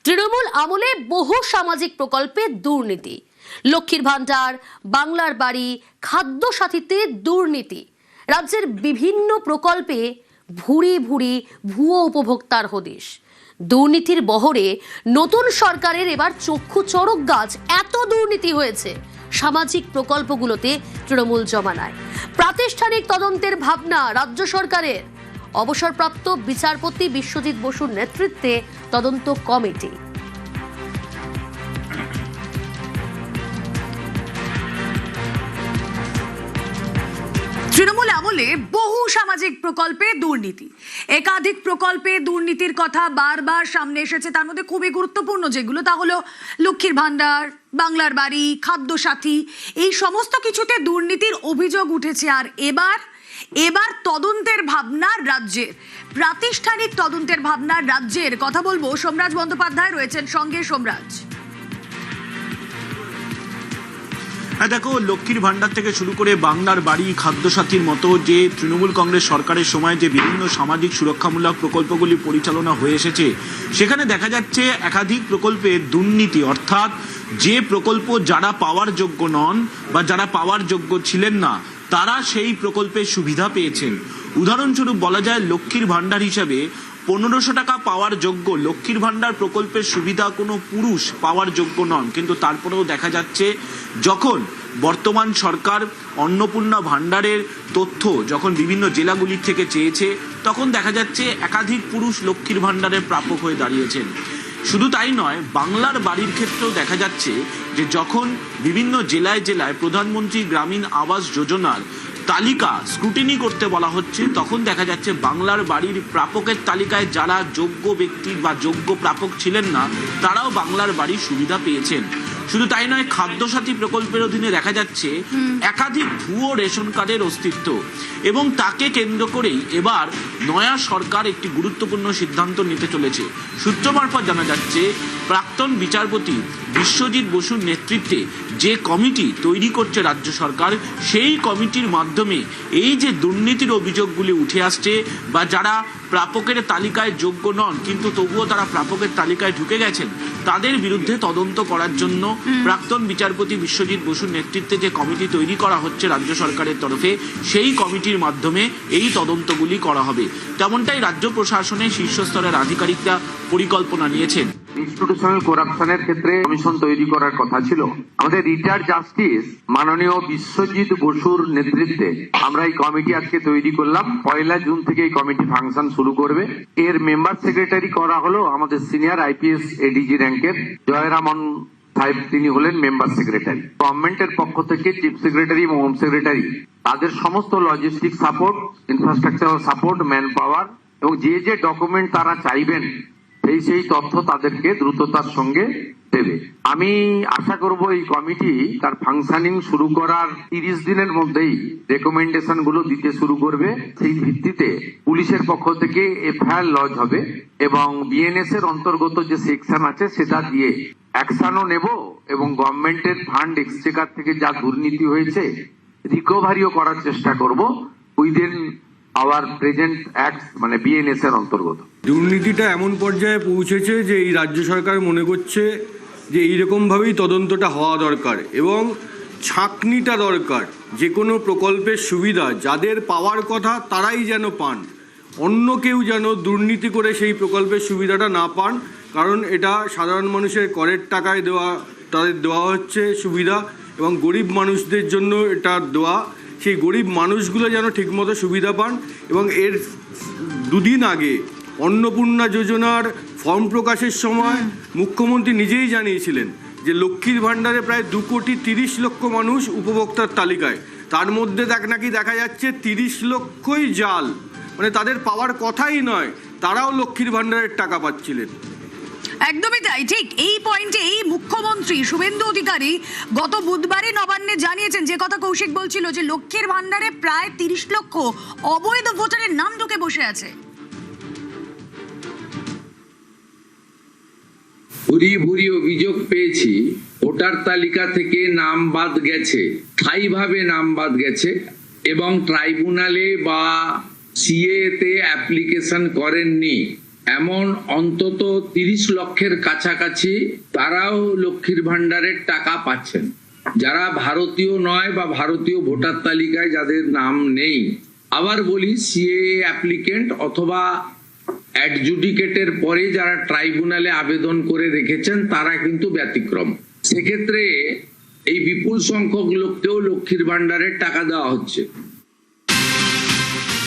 তৃণমূল আমলে বহু সামাজিক প্রকল্পে দুর্নীতি, লক্ষ্মীর ভান্ডার, বাংলার বাড়ি, খাদ্য সাথীতে দুর্নীতি, রাজ্যের বিভিন্ন প্রকল্পে ভুরি ভুরি ভুয়ো উপভোক্তার হদিশ। দুর্নীতির বহরে নতুন সরকারের এবার চক্ষু চড়ক গাছ, এত দুর্নীতি হয়েছে সামাজিক প্রকল্পগুলোতে তৃণমূল জমানায়। প্রাতিষ্ঠানিক তদন্তের ভাবনা রাজ্য সরকারের। অবসরপ্রাপ্ত বিচারপতি বিশ্বজিৎ বসুর নেতৃত্বে তদন্ত কমিটি। তৃণমূল আমলে বহু সামাজিক প্রকল্পে দুর্নীতি, একাধিক প্রকল্পে দুর্নীতির কথা বারবার সামনে এসেছে। তার মধ্যে খুবই গুরুত্বপূর্ণ যেগুলো, তা হলো লক্ষ্মীর ভান্ডার, বাংলার বাড়ি, খাদ্য সাথী, এই সমস্ত কিছুতে দুর্নীতির অভিযোগ উঠেছে। আর এবার তদন্তের ভাবনা রাজ্যের, প্রাতিষ্ঠানিক তদন্তের ভাবনা রাজ্যের। কথা বলবো, সোমরাজ বন্দ্যোপাধ্যায় রয়েছেন সঙ্গে। সোমরাজ, দেখো, লক্ষ্মীর ভান্ডার থেকে শুরু করে বাংলার বাড়ি, খাদ্যসাথীর মতো যে তৃণমূল কংগ্রেস সরকারের সময় যে বিভিন্ন সামাজিক সুরক্ষামূলক প্রকল্পগুলি পরিচালনা হয়ে এসেছে, সেখানে দেখা যাচ্ছে একাধিক প্রকল্পে দুর্নীতি, অর্থাৎ যে প্রকল্প যারা পাওয়ার যোগ্য নন বা যারা পাওয়ার যোগ্য ছিলেন না, তারা সেই প্রকল্পের সুবিধা পেয়েছেন। উদাহরণস্বরূপ বলা যায়, লক্ষ্মীর ভান্ডার হিসাবে 1500 টাকা পাওয়ার যোগ্য লক্ষ্মীর ভান্ডার প্রকল্পের সুবিধা কোনো পুরুষ পাওয়ার যোগ্য নন। কিন্তু তারপরেও দেখা যাচ্ছে, যখন বর্তমান সরকার অন্নপূর্ণা ভান্ডারের তথ্য যখন বিভিন্ন জেলাগুলির থেকে চেয়েছে, তখন দেখা যাচ্ছে একাধিক পুরুষ লক্ষ্মীর ভান্ডারের প্রাপক হয়ে দাঁড়িয়েছেন। শুধু তাই নয়, বাংলার বাড়ির ক্ষেত্রেও দেখা যাচ্ছে যে যখন বিভিন্ন জেলায় জেলায় প্রধানমন্ত্রী গ্রামীণ আবাস যোজনার তালিকা স্ক্রুটিনি করতে বলা হচ্ছে, তখন দেখা যাচ্ছে বাংলার বাড়ির প্রাপকের তালিকায় যারা যোগ্য ব্যক্তি বা যোগ্য প্রাপক ছিলেন না, তারাও বাংলার বাড়ির সুবিধা পেয়েছেন। শুধু তাই নয়, খাদ্যসাথী প্রকল্পের অধীনে দেখা যাচ্ছে একাধিক ভুয়ো রেশন কার্ডের অস্তিত্ব, এবং তাকে কেন্দ্র করেই এবার নয়া সরকার একটি গুরুত্বপূর্ণ সিদ্ধান্ত নিতে চলেছে। সূত্র মারফত জানা যাচ্ছে, প্রাক্তন বিচারপতি বিশ্বজিৎ বসুর নেতৃত্বে যে কমিটি তৈরি করছে রাজ্য সরকার, সেই কমিটির মাধ্যমে এই যে দুর্নীতির অভিযোগগুলি উঠে আসছে, বা যারা প্রাপকের তালিকায় যোগ্য নন কিন্তু তবুও তারা প্রাপকের তালিকায় ঢুকে গেছেন, তাদের বিরুদ্ধে তদন্ত করার জন্য প্রাক্তন বিচারপতি বিশ্বজিৎ বসুর নেতৃত্বে যে কমিটি তৈরি করা হচ্ছে রাজ্য সরকারের তরফে, সেই কমিটির মাধ্যমে এই তদন্তগুলি করা হবে। তেমনটাই রাজ্য প্রশাসনের শীর্ষস্তরের আধিকারিকরা পরিকল্পনা নিয়েছেন। ইনস্টিটিউশনাল করাপশনের ক্ষেত্রে কমিশন তৈরি করার কথা ছিল। আমাদের রিটায়ার্ড জাস্টিস মাননীয় বিশ্বজিৎ বসুর নেতৃত্বে আমরা এই কমিটি আজকে তৈরি করলাম। 1 জুন থেকে এই কমিটি ফাংশন শুরু করবে। এর মেম্বার সেক্রেটারি করা হলো আমাদের সিনিয়র আইপিএস এডিজি র্যাঙ্কের জয়রামন সাহেব, তিনি হলেন মেম্বার সেক্রেটারি। গভর্নমেন্টের পক্ষ থেকে চিফ সেক্রেটারি এবং হোম সেক্রেটারি তাদের সমস্ত logistic support, infrastructural support, man power এবং যে যে ডকুমেন্ট তারা চাইবেন সেই তথ্য তাদেরকে দ্রুততার সঙ্গে দেবে। আমি আশা করব এই কমিটি তার ফাংশনিং শুরু করার 30 দিনের মধ্যেই রেকমেন্ডেশন গুলো দিতে শুরু করবে। সেই ভিত্তিতে পুলিশের পক্ষ থেকে এফআইআর লজ হবে এবং বিএনএস এর অন্তর্গত যে সেকশন আছে সেটা দিয়ে অ্যাকশনও নেব, এবং গভর্নমেন্টের ফান্ড এক্সচেকার থেকে যা দুর্নীতি হয়েছে রিকভারিও করার চেষ্টা করব উইদিন আওয়ার প্রেজেন্ট অ্যাক্ট, মানে বিএনএস এর অন্তর্গত। দুর্নীতিটা এমন পর্যায়ে পৌঁছেছে যে এই রাজ্য সরকার মনে করছে যে এইরকমভাবেই তদন্তটা হওয়া দরকার, এবং ছাঁকনিটা দরকার। যে কোনো প্রকল্পের সুবিধা যাদের পাওয়ার কথা তারাই যেন পান, অন্য কেউ যেন দুর্নীতি করে সেই প্রকল্পের সুবিধাটা না পান। কারণ এটা সাধারণ মানুষের করের টাকায় তাদের দেওয়া হচ্ছে সুবিধা, এবং গরিব মানুষদের জন্য এটা দেওয়া। সেই গরিব মানুষগুলো যেন ঠিকমতো সুবিধা পান। এবং এর 2 দিন আগে অন্নপূর্ণা যোজনার ফর্ম প্রকাশের সময় মুখ্যমন্ত্রী নিজেই জানিয়েছিলেন যে লক্ষ্মীর ভাণ্ডারে প্রায় 2,30,00,000 মানুষ উপভোক্তার তালিকায়, তার মধ্যে নাকি দেখা যাচ্ছে 30 লক্ষই জাল, মানে তাদের পাওয়ার কথাই নয়, তারাও লক্ষ্মীর ভাণ্ডারের টাকা পাচ্ছিলেন। একদমই তাই। ঠিক এই পয়েন্টেই মুখ্যমন্ত্রী শুভেন্দু অধিকারী গত বুধবারই নবান্নে জানিয়েছেন যে কথা কৌশিক বলছিল, যে লক্ষ্মীর ভান্ডারে প্রায় 30 লক্ষ অবৈধ ভোটারের নাম ঢুকে বসে আছে। ভুরি ভুরি অভিযোগ পেয়েছি, ভোটার তালিকা থেকে নাম বাদ গেছে, স্থায়ীভাবে নাম বাদ গেছে, এবং ট্রাইব্যুনালে বা সিএ তে অ্যাপ্লিকেশন করেননি এমন অন্তত 30 লক্ষের কাছাকাছি তারাও লক্ষ্মীর ভান্ডারের টাকা পাচ্ছেন, যারা ভারতীয় নয় বা ভারতীয় ভোটার তালিকায় যাদের নাম নেই। আবার বলি, সিএএ অ্যাপ্লিকেন্ট অথবা অ্যাডজুডিকেটের পরে যারা ট্রাইব্যুনালে আবেদন করে রেখেছেন তারা কিন্তু ব্যতিক্রম। সেক্ষেত্রে এই বিপুল সংখ্যক লোককেও লক্ষ্মীর ভান্ডারের টাকা দেওয়া হচ্ছে।